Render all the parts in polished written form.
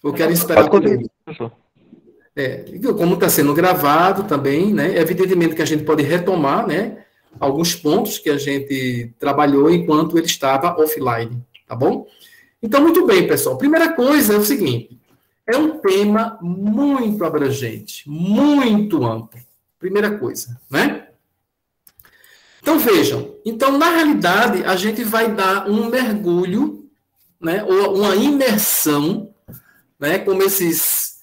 Eu quero esperar Pode por continuar, isso. professor. Como está sendo gravado também, né? Evidentemente que a gente pode retomar, né, alguns pontos que a gente trabalhou enquanto ele estava offline, tá bom? Então, muito bem, pessoal. Primeira coisa é o seguinte: é um tema muito abrangente, muito amplo. Primeira coisa, né? Então, vejam. Então, na realidade, a gente vai dar um mergulho, né, ou uma imersão, né, como esses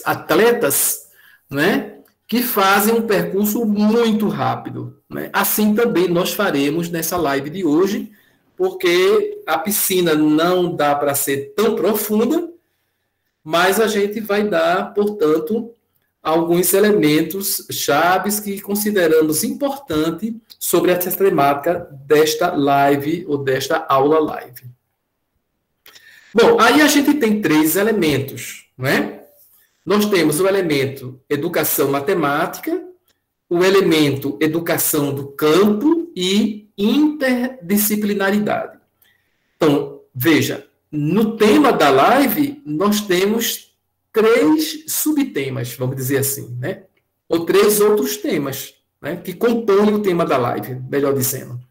atletas, né, que fazem um percurso muito rápido, né? Assim também nós faremos nessa live de hoje, porque a piscina não dá para ser tão profunda, mas a gente vai dar, portanto, alguns elementos chaves que consideramos importante sobre essa temática desta live ou desta aula live. Bom, aí a gente tem 3 elementos, né? Nós temos o elemento educação matemática, o elemento educação do campo e interdisciplinaridade. Então, veja, no tema da live, nós temos 3 subtemas, vamos dizer assim, né? Ou 3 outros temas, né, que compõem o tema da live, melhor dizendo.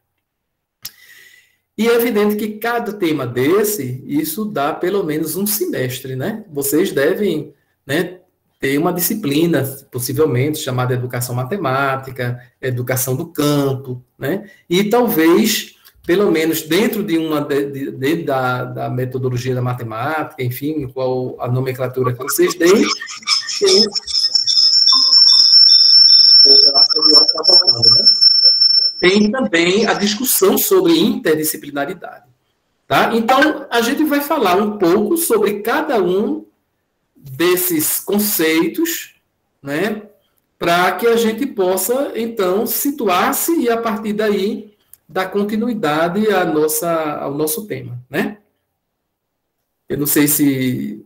E é evidente que cada tema desse, isso dá pelo menos um semestre, né? Vocês devem, né, ter uma disciplina, possivelmente, chamada educação matemática, educação do campo, né? E talvez, pelo menos dentro de uma da metodologia da matemática, enfim, qual a nomenclatura que vocês deem, tem também a discussão sobre interdisciplinaridade. Tá? Então, a gente vai falar um pouco sobre cada um desses conceitos, né, para que a gente possa, então, situar-se e, a partir daí, dar continuidade ao nosso tema. Né? Eu não sei se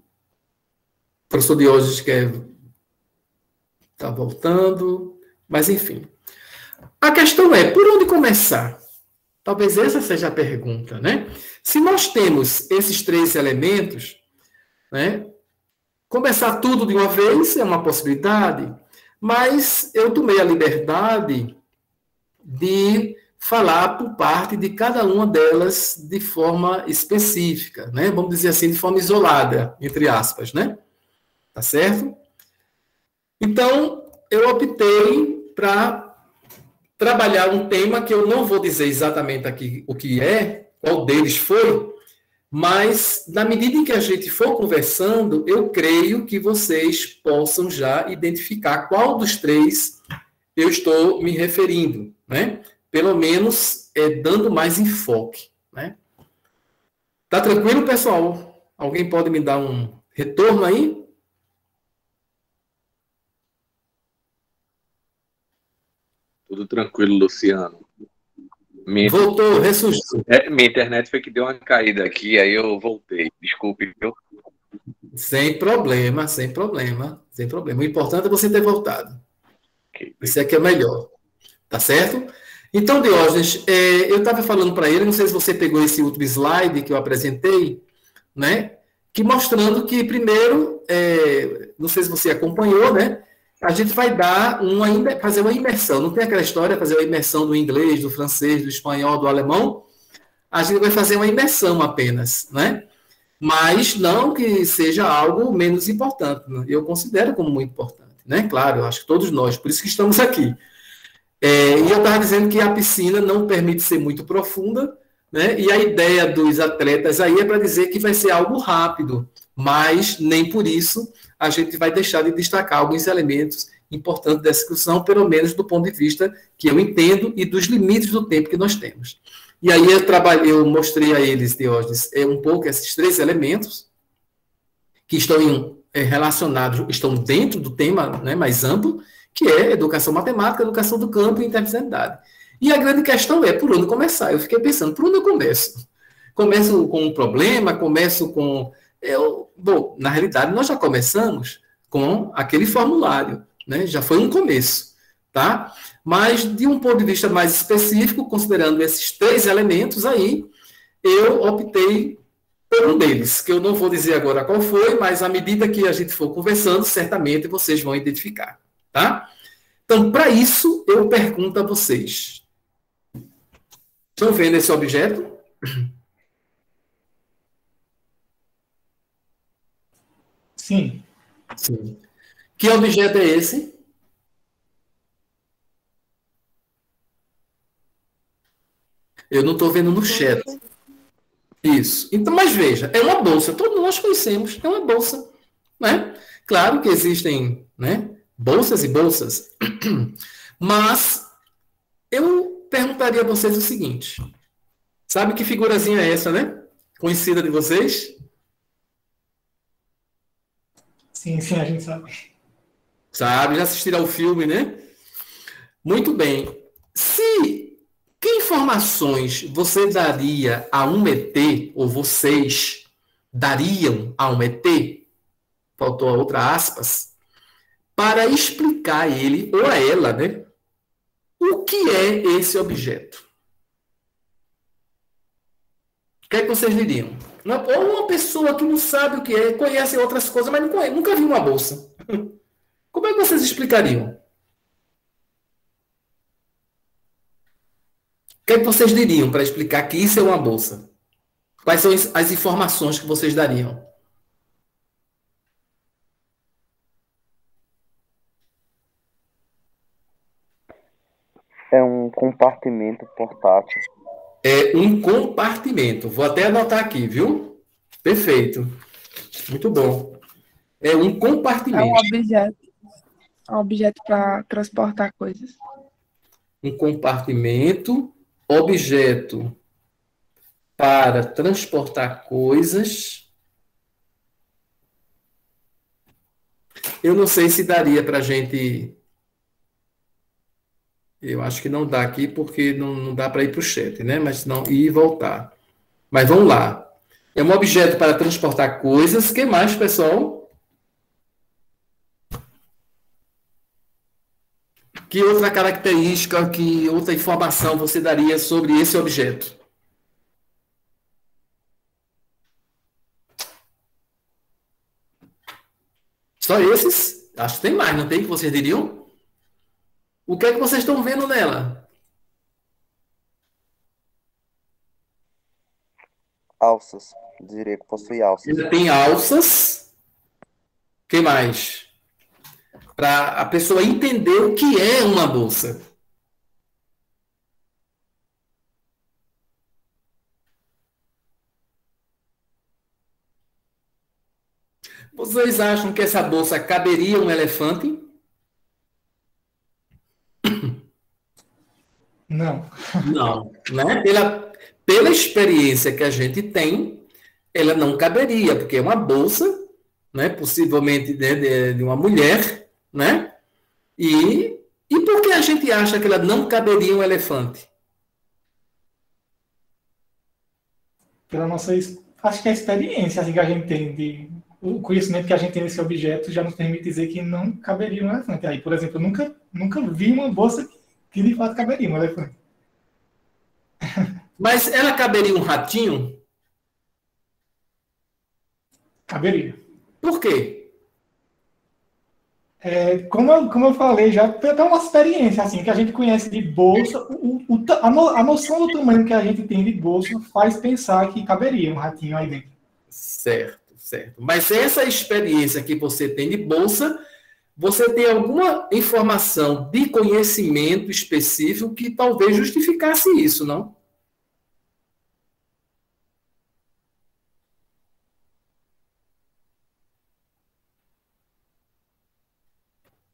o professor Diógenes quer estar voltando, mas, enfim. A questão é, por onde começar? Talvez essa seja a pergunta, né? Se nós temos esses 3 elementos, né, começar tudo de uma vez é uma possibilidade, mas eu tomei a liberdade de falar por parte de cada uma delas de forma específica, né? Vamos dizer assim, de forma isolada, entre aspas, né? Tá certo? Então, eu optei para trabalhar um tema que eu não vou dizer exatamente aqui o que é, qual deles foi, mas na medida em que a gente for conversando, eu creio que vocês possam já identificar qual dos 3 eu estou me referindo, né? Pelo menos dando mais enfoque, né? Tá tranquilo, pessoal? Alguém pode me dar um retorno aí? Tudo tranquilo, Luciano. Voltou, ressuscitou. Minha internet foi que deu uma caída aqui, aí eu voltei. Desculpe, viu? Sem problema, sem problema, sem problema. O importante é você ter voltado. Okay. Isso é que é melhor. Tá certo? Então, Diógenes, eu estava falando para ele, não sei se você pegou esse último slide que eu apresentei, né? Que mostrando que, primeiro, não sei se você acompanhou, né? A gente vai fazer uma imersão. Não tem aquela história, fazer uma imersão do inglês, do francês, do espanhol, do alemão. A gente vai fazer uma imersão apenas, né? Mas não que seja algo menos importante. Né? Eu considero como muito importante, né? Claro, eu acho que todos nós, por isso que estamos aqui. E eu estava dizendo que a piscina não permite ser muito profunda, né? E a ideia dos atletas aí é para dizer que vai ser algo rápido, mas nem por isso a gente vai deixar de destacar alguns elementos importantes dessa discussão, pelo menos do ponto de vista que eu entendo e dos limites do tempo que nós temos. E aí eu mostrei a eles, Diógenes, um pouco esses 3 elementos que estão relacionados, estão dentro do tema, né, mais amplo, que é educação matemática, educação do campo e interdisciplinaridade. E a grande questão é por onde começar. Eu fiquei pensando, por onde eu começo? Começo com um problema, começo com... Bom, na realidade, nós já começamos com aquele formulário, né? Já foi um começo, tá? Mas, de um ponto de vista mais específico, considerando esses 3 elementos aí, eu optei por um deles, que eu não vou dizer agora qual foi, mas à medida que a gente for conversando, certamente vocês vão identificar, tá? Então, para isso, eu pergunto a vocês. Estão vendo esse objeto? Sim. Sim. Que objeto é esse? Eu não estou vendo no chat. Isso. Então, mas veja, é uma bolsa. Todos nós conhecemos, é uma bolsa, né? Claro que existem, né, bolsas e bolsas. Mas eu perguntaria a vocês o seguinte. Sabe que figurazinha é essa, né? Conhecida de vocês? Sim, sim, a gente sabe. Sabe, já assistiram ao filme, né? Muito bem. Que informações você daria a um ET, ou vocês dariam a um ET, faltou a outra aspas, para explicar a ele, ou a ela, né? O que é esse objeto? O que é que vocês diriam? Ou uma pessoa que não sabe o que é, conhece outras coisas, mas nunca viu uma bolsa. Como é que vocês explicariam? O que é que vocês diriam para explicar que isso é uma bolsa? Quais são as informações que vocês dariam? É um compartimento portátil. É um compartimento. Vou até anotar aqui, viu? Perfeito. Muito bom. É um É um compartimento. objeto para transportar coisas. Um compartimento, objeto para transportar coisas. Eu não sei se daria para a gente. Eu acho que não dá aqui porque não dá para ir para o chat, né? Mas não ir e voltar. Mas vamos lá. É um objeto para transportar coisas. O que mais, pessoal? Que outra característica, que outra informação você daria sobre esse objeto? Só esses? Acho que tem mais, não tem que vocês diriam? O que é que vocês estão vendo nela? Alças. Diria que possui alças. Ele tem alças. O que mais? Para a pessoa entender o que é uma bolsa. Vocês acham que essa bolsa caberia um elefante? Não. Não, né? Pela experiência que a gente tem, ela não caberia, porque é uma bolsa, né? Possivelmente de uma mulher, né? E por que a gente acha que ela não caberia um elefante? Pela nossa, acho que a experiência assim, que a gente tem, o conhecimento que a gente tem desse objeto já nos permite dizer que não caberia um elefante. Aí, por exemplo, eu nunca vi uma bolsa que de fato caberia um elefante. Mas ela caberia um ratinho? Caberia. Por quê? Como eu falei, já tem até uma experiência assim, que a gente conhece de bolsa, a noção do tamanho que a gente tem de bolsa faz pensar que caberia um ratinho aí dentro. Certo, certo. Mas essa experiência que você tem de bolsa, você tem alguma informação de conhecimento específico que talvez justificasse isso, não?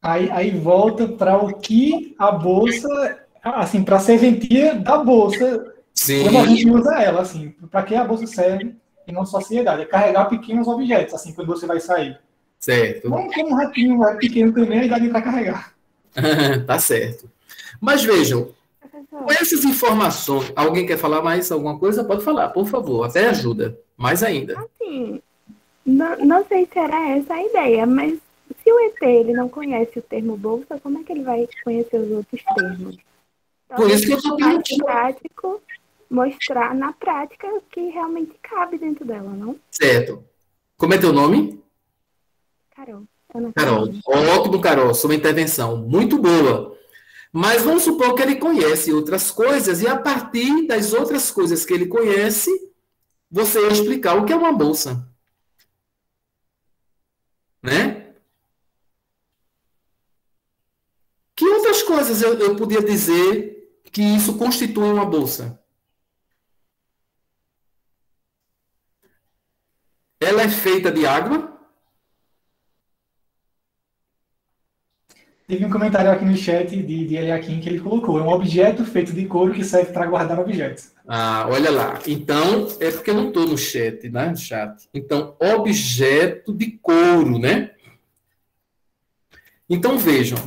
Aí volta para o que a bolsa, assim, para a serventia da bolsa, Sim. quando a gente usa ela, assim, para que a bolsa serve em nossa sociedade? É carregar pequenos objetos, assim, quando você vai sair. Certo. Não como um ratinho é pequeno também, aí dá para carregar. Tá certo. Mas vejam, com essas informações, alguém quer falar mais alguma coisa? Pode falar, por favor, até ajuda. Mais ainda. Assim, não sei se era essa a ideia, mas se o ET ele não conhece o termo bolsa, como é que ele vai conhecer os outros termos? Então, Por isso que eu estou mais perguntando. prático, mostrar na prática o que realmente cabe dentro dela, não? Certo. Como é teu nome? Carol. Ana Carol. Carolina. Ótimo, Carol. Sua intervenção. Muito boa. Mas vamos supor que ele conhece outras coisas e a partir das outras coisas que ele conhece, você vai explicar o que é uma bolsa. Né? Que outras coisas eu podia dizer que isso constitui uma bolsa? Ela é feita de água? Teve um comentário aqui no chat de Eliakim que ele colocou. É um objeto feito de couro que serve para guardar objetos. Ah, olha lá. Então, é porque eu não estou no chat, né? No chat. Então, objeto de couro, né? Então, vejam.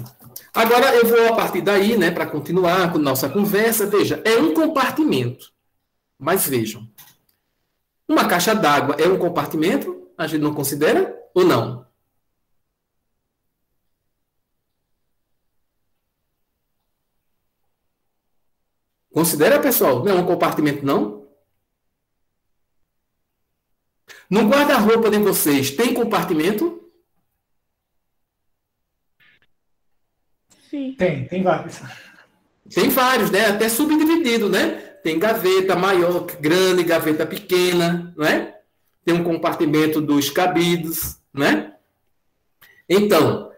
Agora, eu vou a partir daí, né, para continuar com nossa conversa. Veja, é um compartimento. Mas vejam. Uma caixa d'água é um compartimento? A gente não considera ou não? Considera, pessoal? Não é um compartimento, não? No guarda-roupa de vocês, tem compartimento? Sim. Tem vários. Tem vários, né? Até subdividido, né? Tem gaveta maior, grande, gaveta pequena, não é? Tem um compartimento dos cabidos, né? Então,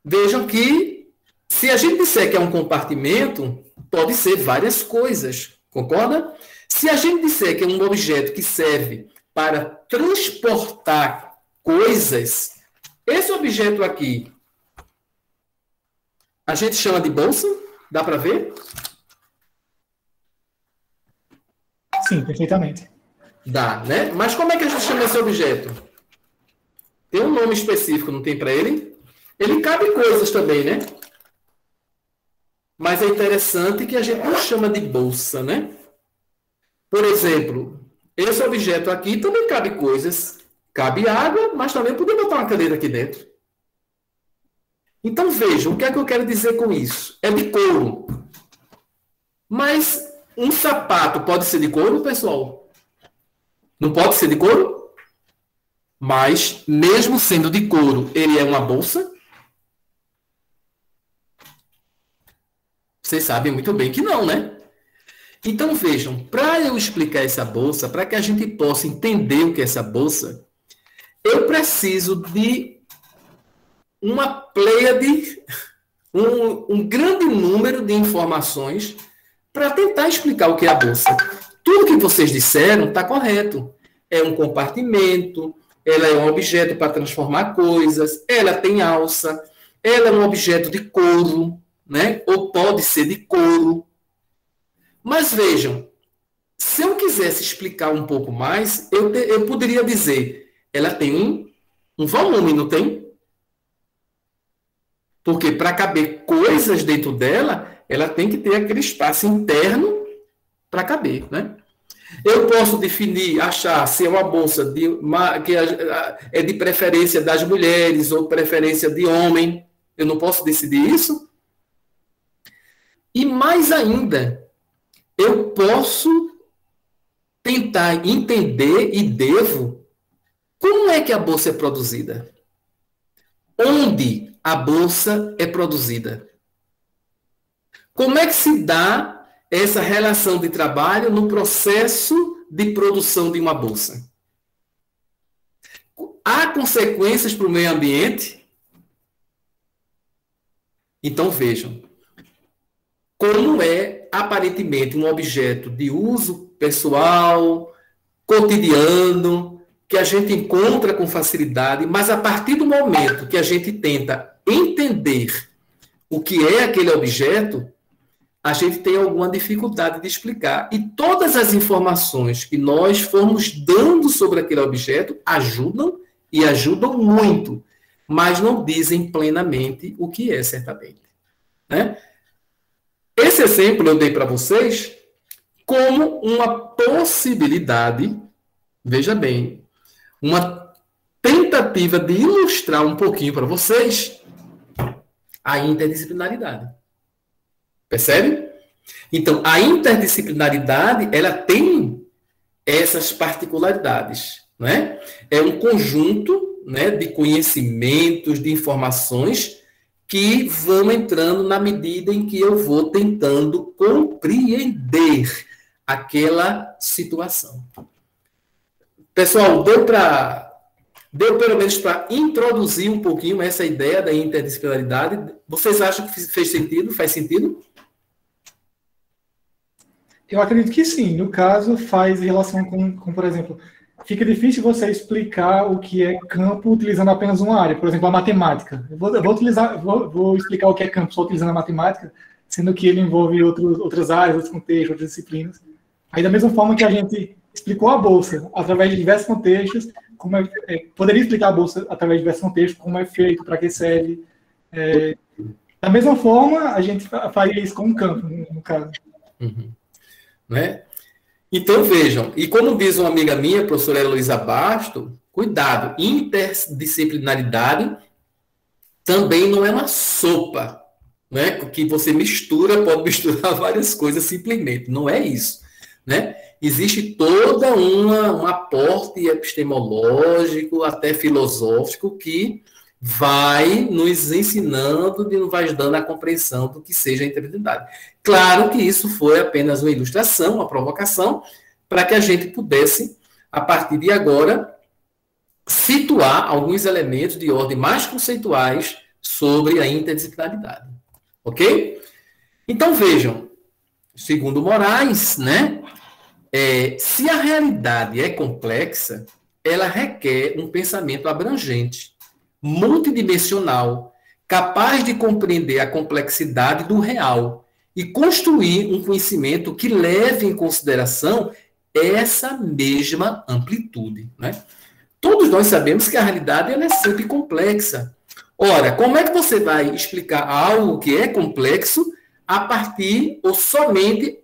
vejam que se a gente disser que é um compartimento, pode ser várias coisas, concorda? Se a gente disser que é um objeto que serve para transportar coisas, esse objeto aqui, a gente chama de bolsa? Dá para ver? Sim, perfeitamente. Dá, né? Mas como é que a gente chama esse objeto? Tem um nome específico, não tem para ele? Ele cabe coisas também, né? Mas é interessante que a gente não chama de bolsa, né? Por exemplo, esse objeto aqui também cabe coisas. Cabe água, mas também podemos botar uma cadeira aqui dentro. Então, vejam, o que é que eu quero dizer com isso? É de couro. Mas um sapato pode ser de couro, pessoal? Não pode ser de couro? Mas, mesmo sendo de couro, ele é uma bolsa? Vocês sabem muito bem que não, né? Então, vejam, para eu explicar essa bolsa, para que a gente possa entender o que é essa bolsa, eu preciso de uma pleiade, um grande número de informações para tentar explicar o que é a bolsa. Tudo que vocês disseram está correto. É um compartimento, ela é um objeto para transformar coisas, ela tem alça, ela é um objeto de couro, né? Ou pode ser de couro. Mas vejam, se eu quisesse explicar um pouco mais, eu poderia dizer, ela tem um volume, não tem? Porque para caber coisas dentro dela, ela tem que ter aquele espaço interno para caber, né? Eu posso definir, achar se é uma bolsa que é de preferência das mulheres ou preferência de homem. Eu não posso decidir isso? E mais ainda, eu posso tentar entender e devo como é que a bolsa é produzida. Onde a bolsa é produzida. Como é que se dá essa relação de trabalho no processo de produção de uma bolsa? Há consequências para o meio ambiente? Então vejam, como é aparentemente um objeto de uso pessoal, cotidiano, que a gente encontra com facilidade, mas a partir do momento que a gente tenta entender o que é aquele objeto, a gente tem alguma dificuldade de explicar. E todas as informações que nós formos dando sobre aquele objeto ajudam e ajudam muito, mas não dizem plenamente o que é, certamente. Né? Esse exemplo eu dei para vocês como uma possibilidade, veja bem, uma tentativa de ilustrar um pouquinho para vocês a interdisciplinaridade. Percebe? Então, a interdisciplinaridade, ela tem essas particularidades, né? É um conjunto, né, de conhecimentos, de informações que vão entrando na medida em que eu vou tentando compreender aquela situação. Pessoal, deu pelo menos para introduzir um pouquinho essa ideia da interdisciplinaridade. Vocês acham que fez sentido? Faz sentido? Eu acredito que sim. No caso, faz relação com, por exemplo, fica difícil você explicar o que é campo utilizando apenas uma área. Por exemplo, a matemática. Eu vou explicar o que é campo só utilizando a matemática, sendo que ele envolve outras áreas, outros contextos, outras disciplinas. Aí, da mesma forma que a gente explicou a Bolsa através de diversos contextos, poderia explicar a Bolsa através de diversos contextos, como é feito, para que serve. Da mesma forma, a gente faria isso com o campo, no caso. Uhum. Né? Então, vejam, e como diz uma amiga minha, a professora Heloísa Basto, cuidado, interdisciplinaridade também não é uma sopa, né? Que você pode misturar várias coisas simplesmente, não é isso, né? Existe toda um aporte epistemológico, até filosófico, que vai nos ensinando e nos vai dando a compreensão do que seja a interdisciplinaridade. Claro que isso foi apenas uma ilustração, uma provocação, para que a gente pudesse, a partir de agora, situar alguns elementos de ordem mais conceituais sobre a interdisciplinaridade. Ok? Então, vejam, segundo Moraes, né, se a realidade é complexa, ela requer um pensamento abrangente, multidimensional, capaz de compreender a complexidade do real e construir um conhecimento que leve em consideração essa mesma amplitude, né? Todos nós sabemos que a realidade ela é sempre complexa. Ora, como é que você vai explicar algo que é complexo a partir ou somente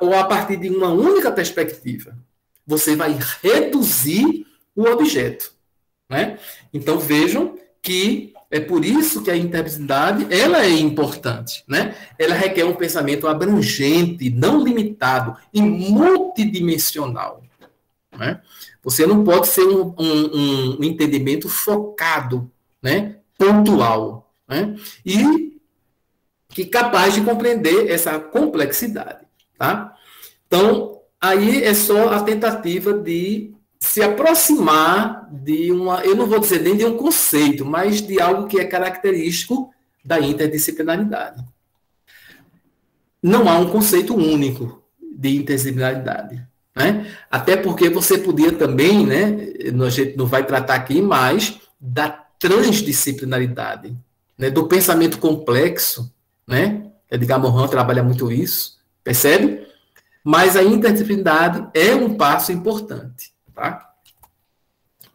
ou a partir de uma única perspectiva? Você vai reduzir o objeto, né? Então, vejam que é por isso que a interdisciplinaridade ela é importante, né? Ela requer um pensamento abrangente, não limitado e multidimensional, né? Você não pode ser um entendimento focado, né? Pontual, né? E que capaz de compreender essa complexidade, tá? Então, aí é só a tentativa de se aproximar de eu não vou dizer nem de um conceito, mas de algo que é característico da interdisciplinaridade. Não há um conceito único de interdisciplinaridade, né? Até porque você podia também, né, a gente não vai tratar aqui mais da transdisciplinaridade, né, do pensamento complexo, né? Edgar Morin trabalha muito isso, percebe? Mas a interdisciplinaridade é um passo importante. Tá?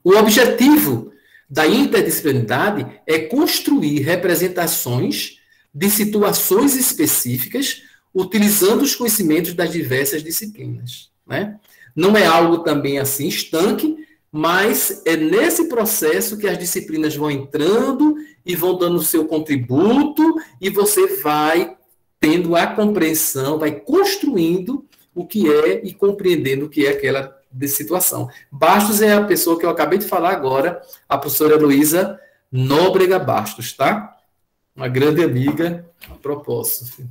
O objetivo da interdisciplinaridade é construir representações de situações específicas utilizando os conhecimentos das diversas disciplinas, né? Não é algo também assim estanque, mas é nesse processo que as disciplinas vão entrando e vão dando o seu contributo e você vai tendo a compreensão, vai construindo o que é e compreendendo o que é aquela de situação. Bastos é a pessoa que eu acabei de falar agora, a professora Heloísa Nóbrega Bastos, tá? Uma grande amiga a propósito.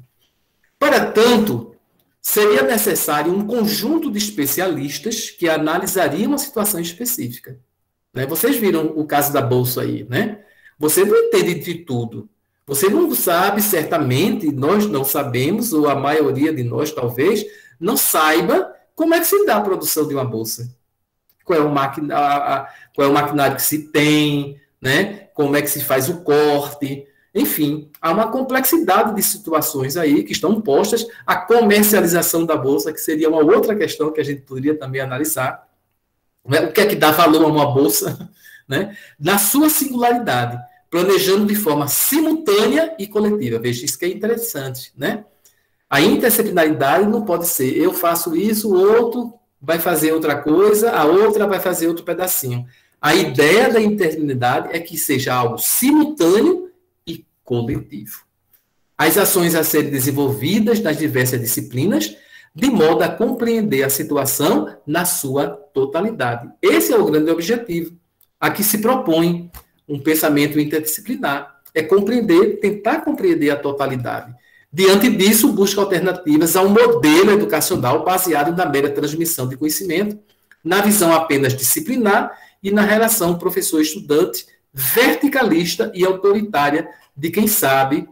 Para tanto, seria necessário um conjunto de especialistas que analisariam uma situação específica, né? Vocês viram o caso da Bolsa aí, né? Você não entende de tudo. Você não sabe, certamente, nós não sabemos, ou a maioria de nós, talvez, não saiba como é que se dá a produção de uma bolsa? Qual é o maquinário que se tem, né? Como é que se faz o corte? Enfim, há uma complexidade de situações aí que estão postas. A comercialização da bolsa, que seria uma outra questão que a gente poderia também analisar. Né? O que é que dá valor a uma bolsa? Né? Na sua singularidade, planejando de forma simultânea e coletiva. Veja, isso que é interessante, né? A interdisciplinaridade não pode ser eu faço isso, o outro vai fazer outra coisa, a outra vai fazer outro pedacinho. A ideia da interdisciplinaridade é que seja algo simultâneo e coletivo. as ações a serem desenvolvidas nas diversas disciplinas, de modo a compreender a situação na sua totalidade. Esse é o grande objetivo a que se propõe um pensamento interdisciplinar. É compreender, tentar compreender a totalidade. Diante disso, busca alternativas a um modelo educacional baseado na mera transmissão de conhecimento, na visão apenas disciplinar e na relação professor-estudante verticalista e autoritária de quem sabe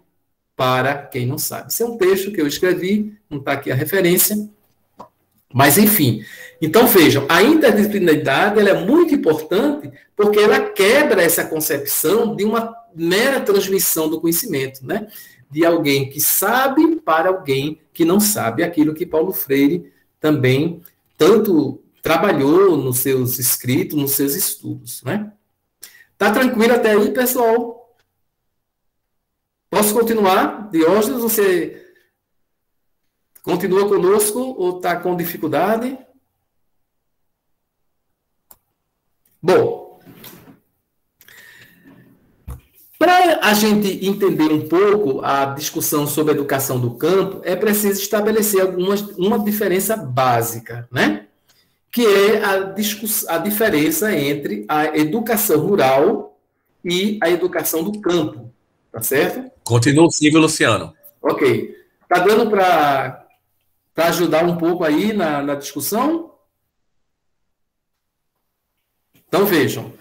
para quem não sabe. Esse é um texto que eu escrevi, não está aqui a referência, mas enfim. Então vejam, a interdisciplinaridade ela é muito importante porque ela quebra essa concepção de uma mera transmissão do conhecimento, né? De alguém que sabe para alguém que não sabe, aquilo que Paulo Freire também tanto trabalhou nos seus escritos, nos seus estudos, né? Tá tranquilo até aí, pessoal? Posso continuar? Diógenes, você continua conosco ou está com dificuldade? Bom, para a gente entender um pouco a discussão sobre a educação do campo, é preciso estabelecer uma diferença básica, né? Que é a diferença entre a educação rural e a educação do campo, tá certo? Continua sim, Luciano. Ok. Tá dando para ajudar um pouco aí na discussão? Então, vejam.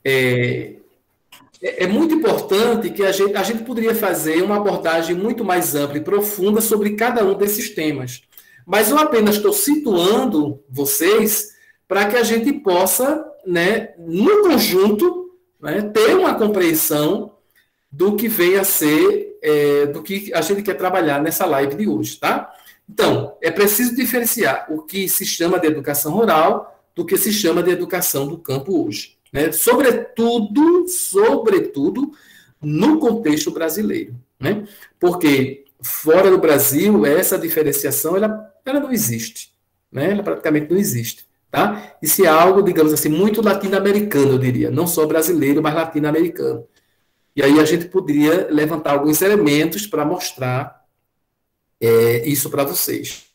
É muito importante que a gente poderia fazer uma abordagem muito mais ampla e profunda sobre cada um desses temas. Mas eu apenas estou situando vocês para que a gente possa, né, no conjunto, né, ter uma compreensão do que vem a ser, do que a gente quer trabalhar nessa live de hoje, tá? Então, é preciso diferenciar o que se chama de educação rural do que se chama de educação do campo hoje, né? Sobretudo no contexto brasileiro, né? Porque fora do Brasil, essa diferenciação, ela não existe, né? Ela praticamente não existe, tá? Isso é algo, digamos assim, muito latino-americano, eu diria, não só brasileiro, mas latino-americano. E aí a gente poderia levantar alguns elementos para mostrar isso para vocês.